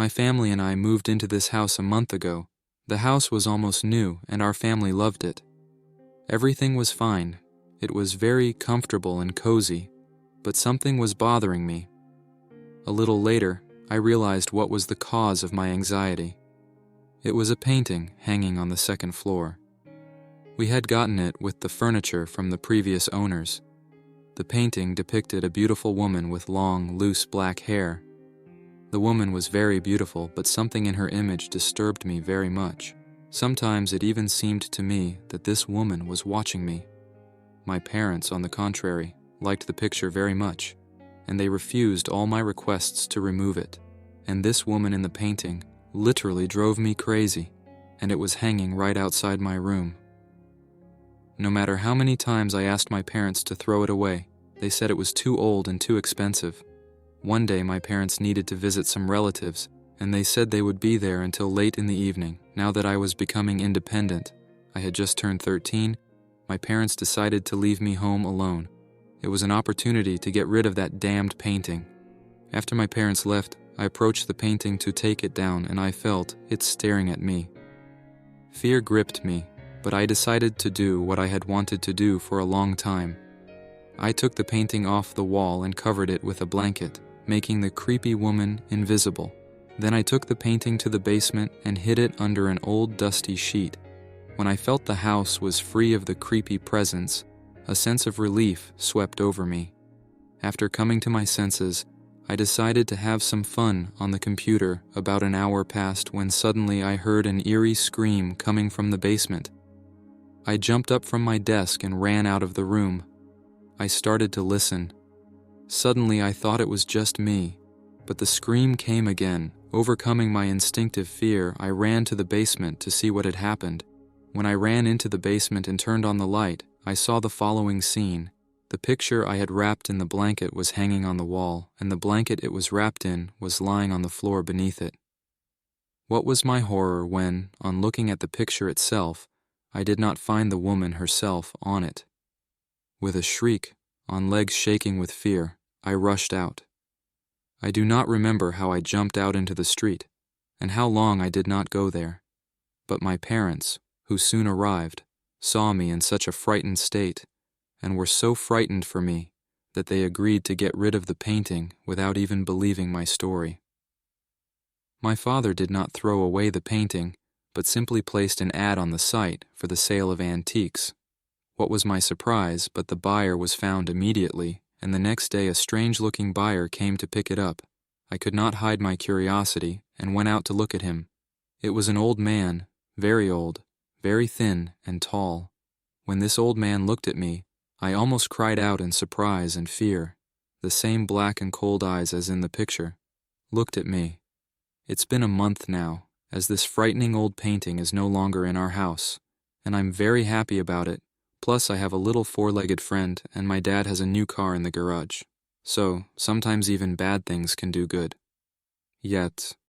My family and I moved into this house a month ago. The house was almost new and our family loved it. Everything was fine. It was very comfortable and cozy, but something was bothering me. A little later, I realized what was the cause of my anxiety. It was a painting hanging on the second floor. We had gotten it with the furniture from the previous owners. The painting depicted a beautiful woman with long, loose black hair. The woman was very beautiful, but something in her image disturbed me very much. Sometimes it even seemed to me that this woman was watching me. My parents, on the contrary, liked the picture very much, and they refused all my requests to remove it. And this woman in the painting literally drove me crazy, and it was hanging right outside my room. No matter how many times I asked my parents to throw it away, they said it was too old and too expensive. One day my parents needed to visit some relatives, and they said they would be there until late in the evening. Now that I was becoming independent, I had just turned 13, my parents decided to leave me home alone. It was an opportunity to get rid of that damned painting. After my parents left, I approached the painting to take it down, and I felt it staring at me. Fear gripped me, but I decided to do what I had wanted to do for a long time. I took the painting off the wall and covered it with a blanket, making the creepy woman invisible. Then I took the painting to the basement and hid it under an old dusty sheet. When I felt the house was free of the creepy presence, a sense of relief swept over me. After coming to my senses, I decided to have some fun on the computer. About an hour passed when suddenly I heard an eerie scream coming from the basement. I jumped up from my desk and ran out of the room. I started to listen. Suddenly I thought it was just me, but the scream came again. Overcoming my instinctive fear, I ran to the basement to see what had happened. When I ran into the basement and turned on the light, I saw the following scene. The picture I had wrapped in the blanket was hanging on the wall, and the blanket it was wrapped in was lying on the floor beneath it. What was my horror when, on looking at the picture itself, I did not find the woman herself on it. With a shriek, on legs shaking with fear, I rushed out. I do not remember how I jumped out into the street, and how long I did not go there. But my parents, who soon arrived, saw me in such a frightened state, and were so frightened for me that they agreed to get rid of the painting without even believing my story. My father did not throw away the painting, but simply placed an ad on the site for the sale of antiques. What was my surprise, but the buyer was found immediately, and the next day a strange-looking buyer came to pick it up. I could not hide my curiosity and went out to look at him. It was an old man, very old, very thin and tall. When this old man looked at me, I almost cried out in surprise and fear. The same black and cold eyes as in the picture looked at me. It's been a month now, as this frightening old painting is no longer in our house, and I'm very happy about it. Plus, I have a little four-legged friend, and my dad has a new car in the garage. So, sometimes even bad things can do good. Yet,